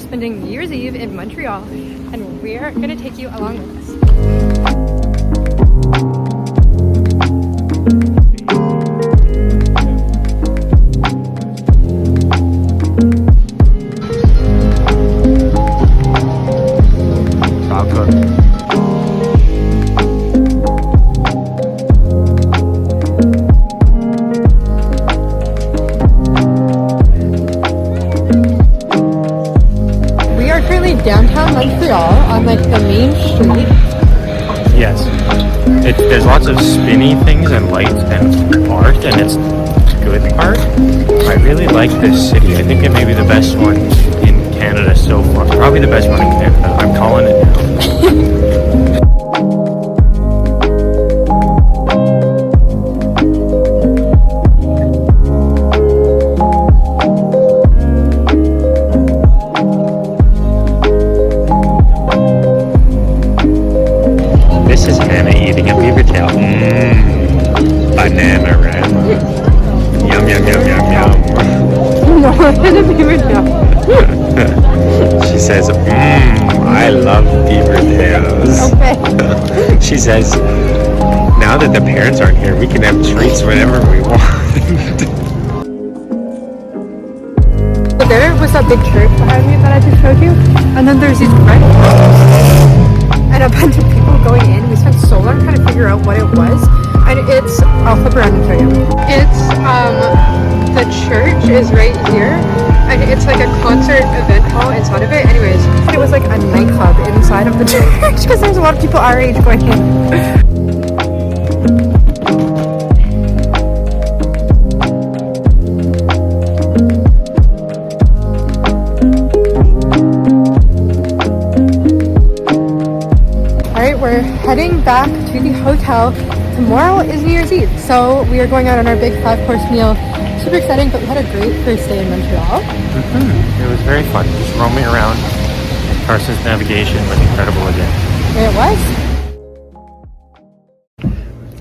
spending New Year's Eve in Montreal, and we're gonna take you along with us. Downtown Montreal on like the main street. Yes, there's lots of spinny things and lights and art, and it's good art. I really like this city. I think it may be the best one in Canada so far. Probably the best one in Canada. I'm calling it now. Banana red. Yum, yum, yum, yum, yum. She says, I love beaver tails. Okay. She says, now that the parents aren't here, we can have treats whenever we want. There was that big church behind me that I just showed you, and then there's these red and a bunch of people going in. We spent so long trying to figure out what it was. And it's, I'll flip around and show you. It's, the church is right here, and it's like a concert event hall inside of it. Anyways, it was like a nightclub inside of the church, because there's a lot of people our age going in. Alright, we're heading back to the hotel. Tomorrow is New Year's Eve, so we are going out on our big 5-course meal. Super exciting, but we had a great first day in Montreal. It was very fun, just roaming around. Carson's navigation was incredible again. There it was.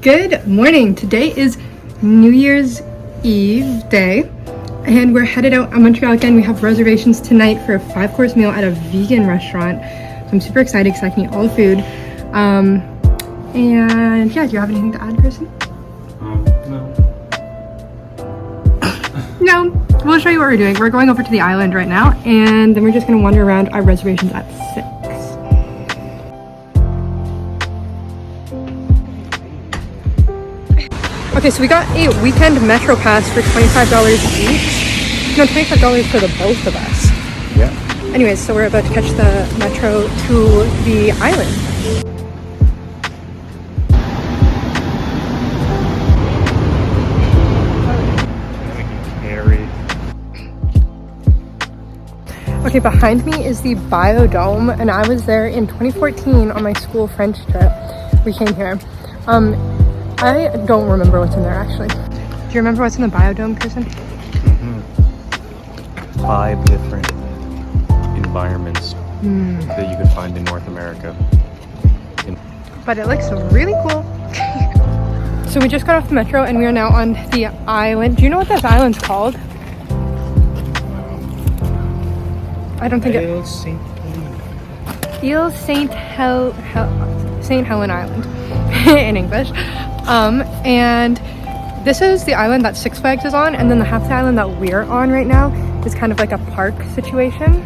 Good morning. Today is New Year's Eve day, and we're headed out on Montreal again. We have reservations tonight for a 5-course meal at a vegan restaurant. So I'm super excited because I can eat all the food. And yeah, do you have anything to add, Kirsten? No. No. We'll show you what we're doing. We're going over to the island right now, and then we're just going to wander around. Our reservation's at 6. Okay, so we got a weekend Metro pass for $25 each. No, $25 for the both of us. Yeah. Anyways, so we're about to catch the Metro to the island. Okay, behind me is the Biodome, and I was there in 2014 on my school French trip. We came here. I don't remember what's in there, actually. Do you remember what's in the Biodome, Kirsten? 5 different environments that you could find in North America. But it looks really cool. So we just got off the Metro, and we are now on the island. Do you know what this island's called? I don't think Ile St. Helen Island in English. And this is the island that Six Flags is on, and then the half the island that we're on right now is kind of like a park situation.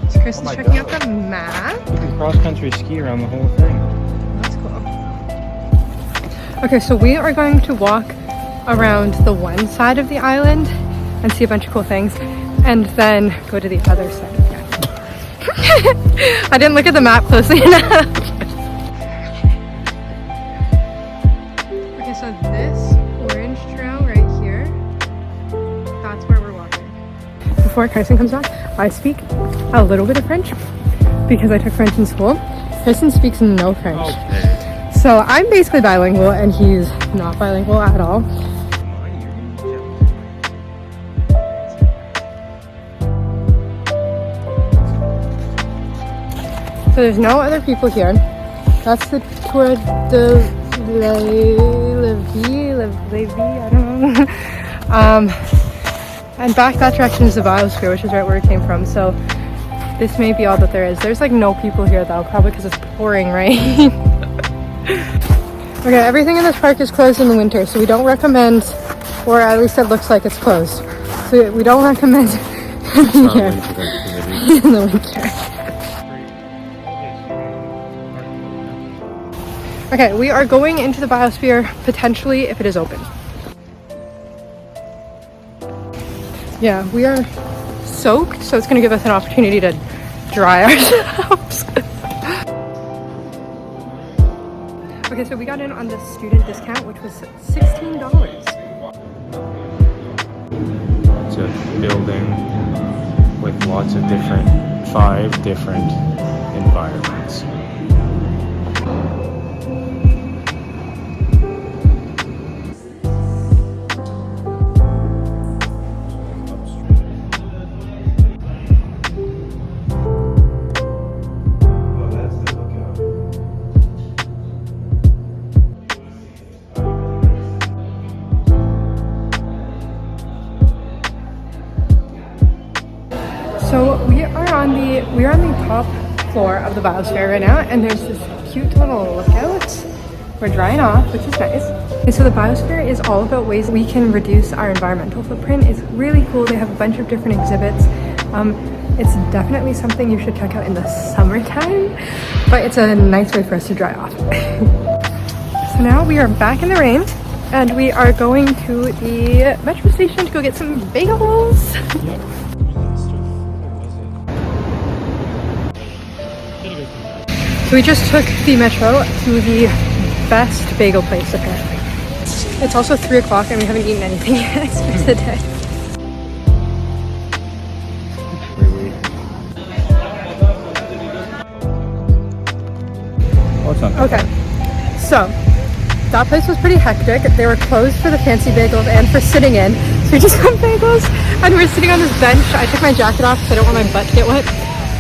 So Kristen's checking out the map. You can cross-country ski around the whole thing. That's cool. Okay, so we are going to walk around the one side of the island and see a bunch of cool things, and then go to the other side of the island. I didn't look at the map closely enough. Okay, so this orange trail right here, that's where we're walking. Before Carson comes back, I speak a little bit of French because I took French in school. Carson speaks no French. Okay. So I'm basically bilingual and he's not bilingual at all. So there's no other people here. That's the Tour de Lévis, I don't know. And back that direction is the biosphere, which is right where it came from. So this may be all that there is. There's like no people here though, probably because it's pouring rain. Okay, everything in this park is closed in the winter, so we don't recommend, or at least it looks like it's closed. So we don't recommend coming here in the winter. Okay, we are going into the biosphere potentially if it is open. Yeah, we are soaked, so it's going to give us an opportunity to dry ourselves. Okay, so we got in on the student discount, which was $16. It's a building with lots of five different environments. So we are on the top floor of the biosphere right now, and there's this cute little lookout. We're drying off, which is nice. And so the biosphere is all about ways we can reduce our environmental footprint. It's really cool. They have a bunch of different exhibits. It's definitely something you should check out in the summertime, but it's a nice way for us to dry off. So now we are back in the rain, and we are going to the metro station to go get some bagels. So we just took the metro to the best bagel place apparently. It's also 3 o'clock and we haven't eaten anything yet for the day. Okay, so that place was pretty hectic. They were closed for the fancy bagels and for sitting in. So we just got bagels and we're sitting on this bench. I took my jacket off because I don't want my butt to get wet.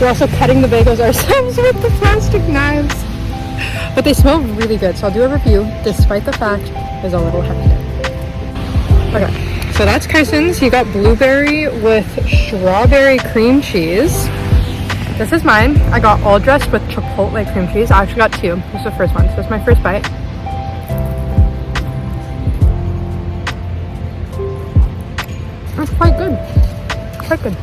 We're also cutting the bagels ourselves with the plastic knives. But they smell really good, so I'll do a review despite the fact it's a little hectic. Okay, so that's Carson's. He got blueberry with strawberry cream cheese. This is mine. I got all dressed with chipotle cream cheese. I actually got 2. This is the first one, so this is my first bite. That's quite good. Quite good.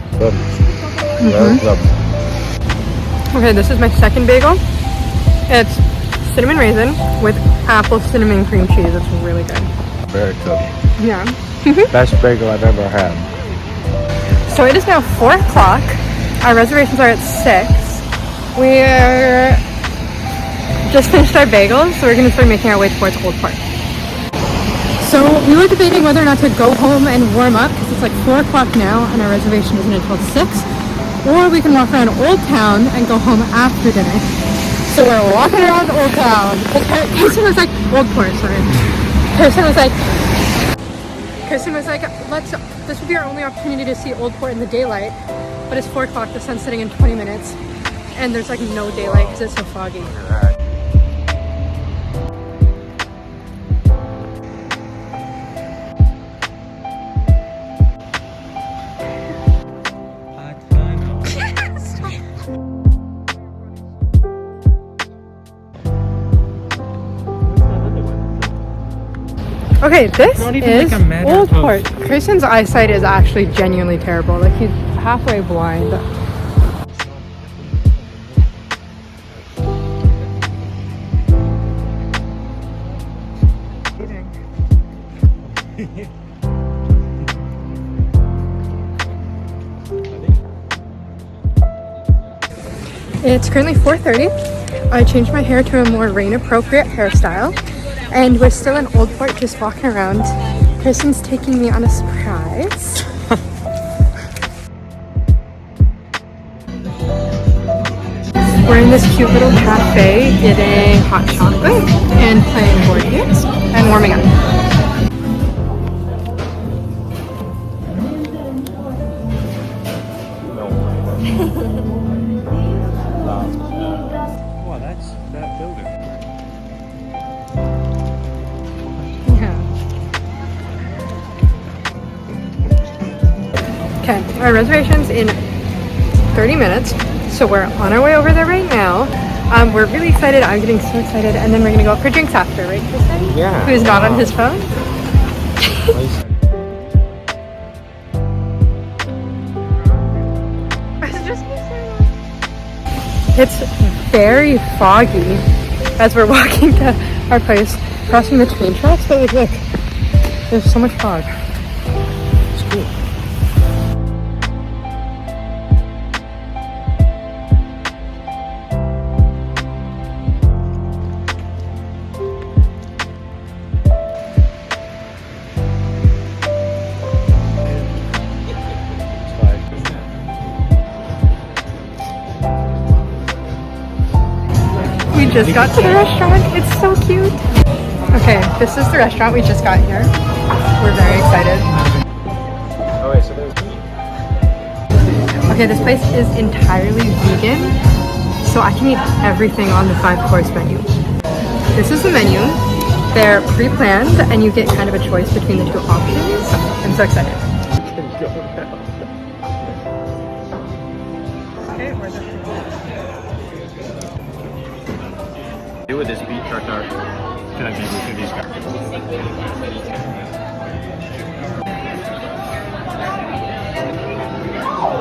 Okay, this is my second bagel. It's cinnamon raisin with apple cinnamon cream cheese. It's really good. Very good. Yeah. Best bagel I've ever had. So it is now 4 o'clock. Our reservations are at 6. We're just finished our bagels, so we're going to start making our way towards Old Park. So we were debating whether or not to go home and warm up because it's like 4 o'clock now and our reservation isn't until 6. Or we can walk around Old Town and go home after dinner. So we're walking around Old Town. Kirsten was like, Old Port, sorry. Kirsten was like, this will be our only opportunity to see Old Port in the daylight. But it's 4 o'clock, the sun's setting in 20 minutes. And there's like no daylight because it's so foggy. Okay, this is like Old Port. Kristen's eyesight is actually genuinely terrible. Like he's halfway blind. It's currently 4:30. I changed my hair to a more rain-appropriate hairstyle. And we're still in Old Port, just walking around. Kristen's taking me on a surprise. We're in this cute little cafe getting hot chocolate and playing board games and warming up. Wow, that's that building. Okay, our reservation's in 30 minutes. So we're on our way over there right now. We're really excited. I'm getting so excited. And then we're gonna go out for drinks after, right, Tristan? Yeah. Who's not on his phone? It's very foggy as we're walking to our place, crossing the train tracks, but like, look, there's so much fog. It's cool. We just got to the restaurant. It's so cute. Okay, this is the restaurant we just got here. We're very excited. Oh wait, so there's... Okay, this place is entirely vegan, so I can eat everything on the 5-course menu. This is the menu. They're pre-planned, and you get kind of a choice between the two options. I'm so excited. Okay, where's it? Do with this beat truck are gonna be with these guys.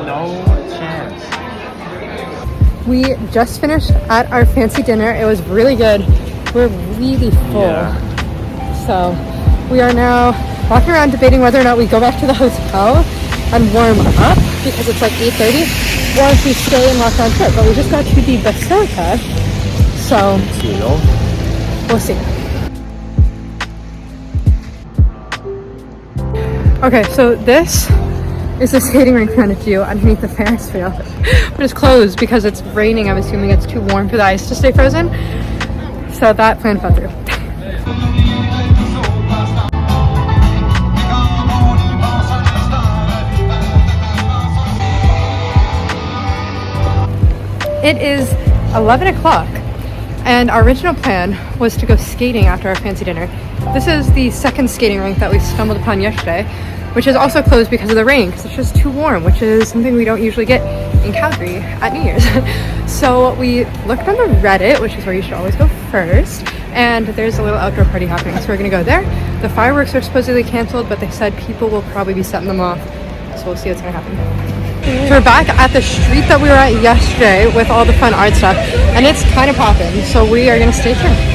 No chance. We just finished at our fancy dinner. It was really good. We're really full. Yeah. So we are now walking around debating whether or not we go back to the hotel and warm up because it's like 8:30, or if we stay and walk around trip. But we just got to the Basilica, so we'll see. Okay, so this is the skating rink we wanted to do underneath the Ferris wheel, but it's closed because it's raining. I'm assuming it's too warm for the ice to stay frozen. So that plan fell through. It is 11 o'clock, and our original plan was to go skating after our fancy dinner. This is the second skating rink that we stumbled upon yesterday, which is also closed because of the rain, because it's just too warm, which is something we don't usually get in Calgary at New Year's. So we looked on the Reddit, which is where you should always go first, and there's a little outdoor party happening, so we're gonna go there. The fireworks are supposedly canceled, but they said people will probably be setting them off, so we'll see what's gonna happen. So we're back at the street that we were at yesterday with all the fun art stuff, and it's kind of popping, so we are gonna stay tuned.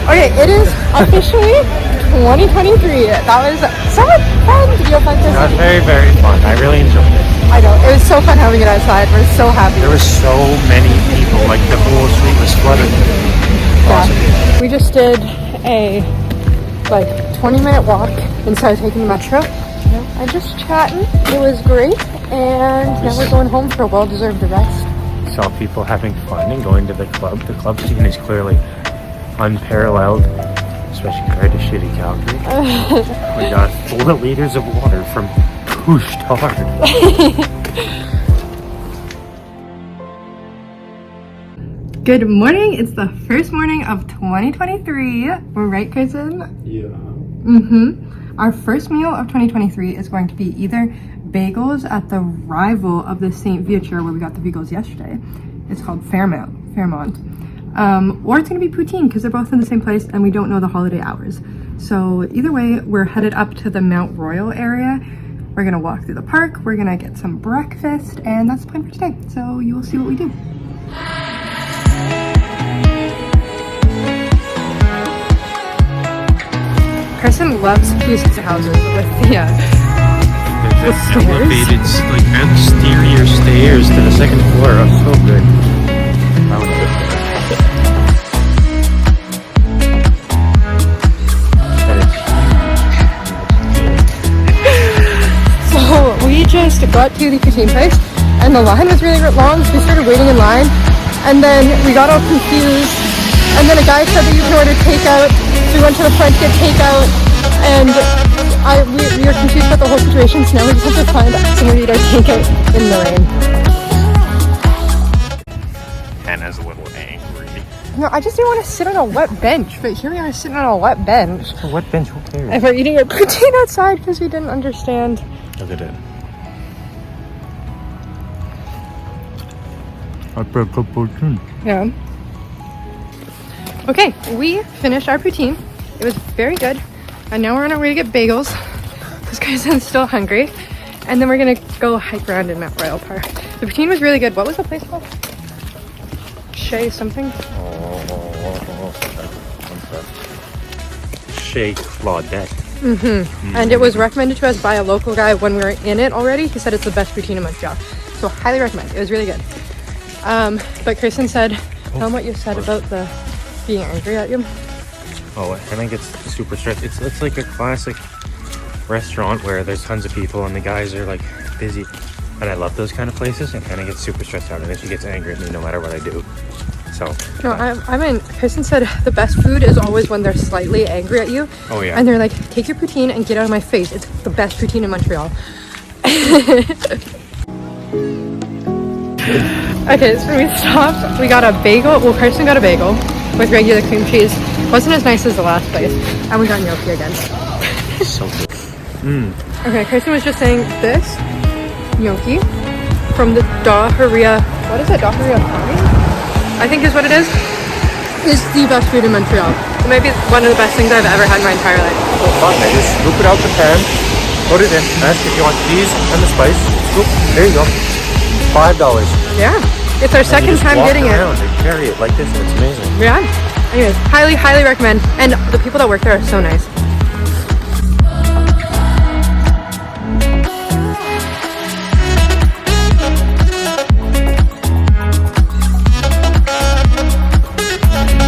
Okay, it is officially 2023. That was so much fun to be outside this. That was very, very fun. I really enjoyed it. I know, it was so fun having it outside. We're so happy. There were so many people, like the whole street was flooded. Awesome. Yeah. We just did a 20-minute walk instead of taking the metro. And just chatting. It was great, and now we're going home for a well-deserved rest. Saw people having fun and going to the club. The club scene is clearly unparalleled, especially compared to shitty Calgary. We got 4 liters of water from Pushed Hard. Good morning. It's the first morning of 2023. We're right, Kristen? Yeah. Our first meal of 2023 is going to be either bagels at the rival of the St. Viateur where we got the bagels yesterday. It's called Fairmont. Or it's going to be Poutine because they're both in the same place and we don't know the holiday hours. So either way, we're headed up to the Mount Royal area. We're going to walk through the park. We're going to get some breakfast, and that's the plan for today. So you will see what we do. Kristen loves pizza houses with the Elevated, like exterior stairs to the second floor. Oh, so good. So we just got to the Poutine place, and the line was really long, so we started waiting in line, and then we got all confused, and then a guy said that you can order takeout, so we went to the front to get takeout, and we were confused about the whole situation, so now we just have to find somewhere to eat our takeout in the rain. Hannah's a little angry. No, I just didn't want to sit on a wet bench, but here we are sitting on a wet bench. A wet bench, who cares? And we're eating our poutine outside because we didn't understand. Look at it. I prefer Poutine. Yeah. Okay, we finished our poutine. It was very good. And now we're on our way to get bagels because Kristen's still hungry. And then we're going to go hike around in Montreal Park. The poutine was really good. What was the place called? Chez something? Chez Claudette. And it was recommended to us by a local guy when we were in it already. He said it's the best poutine in Montreal. So highly recommend. It was really good. But Kristen said, tell him what you said about the being angry at you. Oh, Hannah gets super stressed. It's like a classic restaurant where there's tons of people and the guys are like busy. And I love those kind of places, and Hannah gets super stressed out and then she gets angry at me no matter what I do. So no, I mean, Kristen said the best food is always when they're slightly angry at you. Oh yeah. And they're like, take your poutine and get out of my face. It's the best poutine in Montreal. Okay, so we stopped. We got a bagel. Well, Kristen got a bagel with regular cream cheese. Wasn't as nice as the last place. And we got gnocchi again. So good. Okay, Kristen was just saying this gnocchi from the Daharia. What is it? Daharia County? I think is what it is the best food in Montreal. It might be one of the best things I've ever had in my entire life. So fine, I just scoop it out the pan, put it in, ask if you want cheese and the spice. Scoop, there you go. $5. Yeah, it's our second time getting it. And carry it like this, and it's amazing. Yeah. Anyways, highly recommend. And the people that work there are so nice.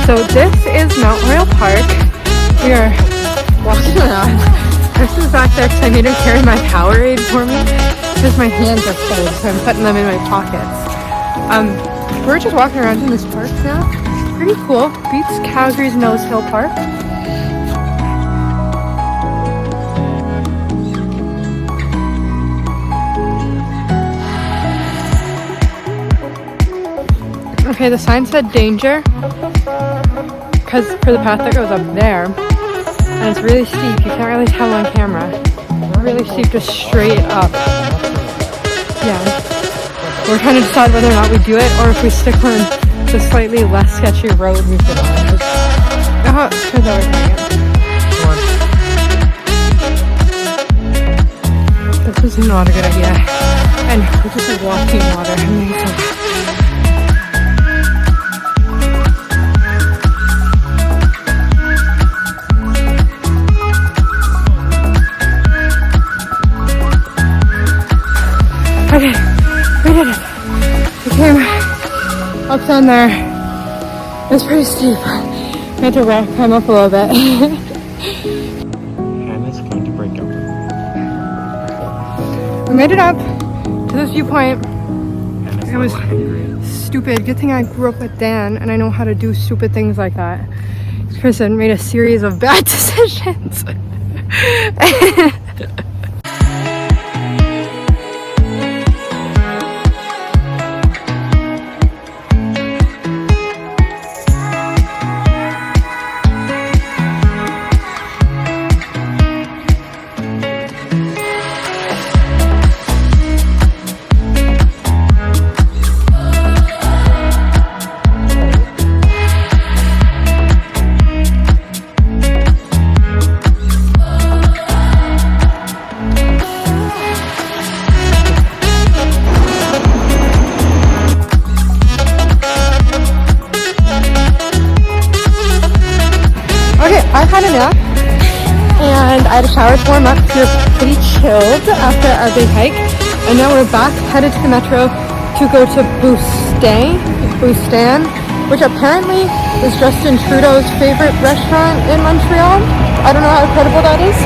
So this is Montreal Park. We are walking around. Kristen's back there because I made him carry my Powerade for me because my hands are cold, so I'm putting them in my pockets. We're just walking around in this park now. It's pretty cool. Beats Calgary's Nose Hill Park. Okay, the sign said danger because for the path that goes up there, and it's really steep. You can't really tell on camera. Really steep, just straight up. Yeah. We're trying to decide whether or not we do it or if we stick on the slightly less sketchy road we've been on. Oh, turns out we're doing it. This was not a good idea. And we're just like walking water. I mean, so okay, we did it. We came up down there. It was pretty steep. We had to climb up a little bit. Hannah's going to break up. We made it up to this viewpoint. Hannah's It was angry. stupid. Good thing I grew up with Dan and I know how to do stupid things like that. Kristen made a series of bad decisions. I had a nap and I had a shower to warm up. We were pretty chilled after our big hike, and now we're back headed to the metro to go to Boustan, which apparently is Justin Trudeau's favorite restaurant in Montreal. I don't know how credible that is.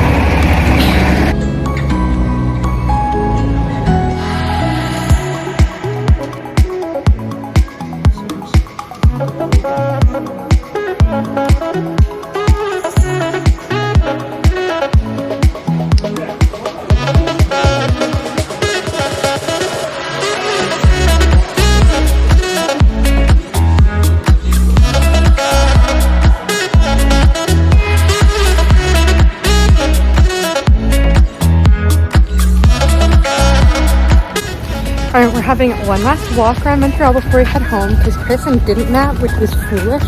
Alright, we're having one last walk around Montreal before we head home because Person didn't nap, which was foolish.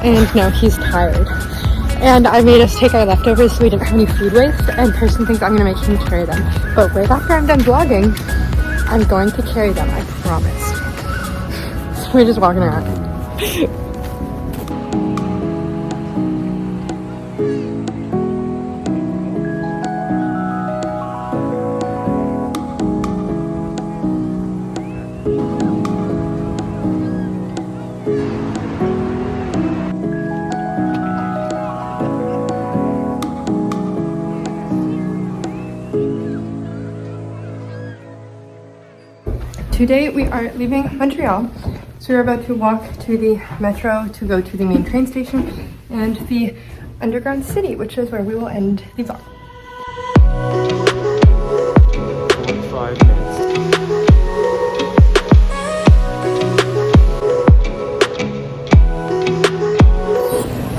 And no, he's tired. And I made us take our leftovers so we didn't have any food waste, and Person thinks I'm going to make him carry them. But right after I'm done vlogging, I'm going to carry them, I promise. So we're just walking around. Today we are leaving Montreal, so we're about to walk to the metro to go to the main train station and the underground city, which is where we will end the vlog. 45 minutes.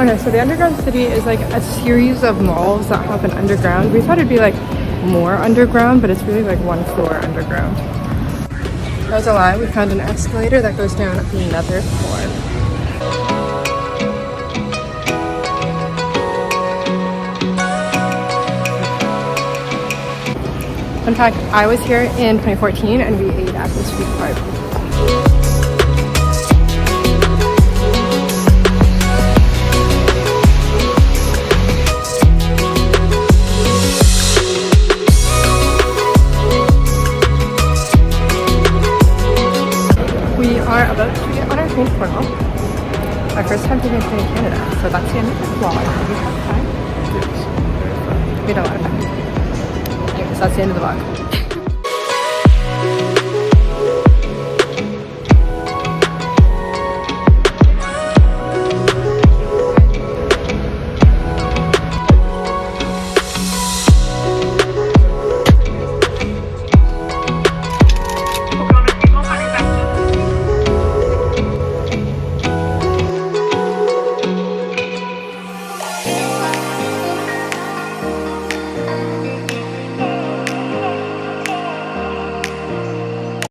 Okay, so the underground city is like a series of malls that happen underground. We thought it'd be like more underground, but it's really like one floor underground. That was a lie. We found an escalator that goes down another floor. In fact, I was here in 2014 and we ate at this food court. We are about to get on our train to Cornwall. Our first time taking a train in Canada, so that's the end of the vlog. We have time. Yes. We had a lot of time. Anyways, that's the end of the vlog.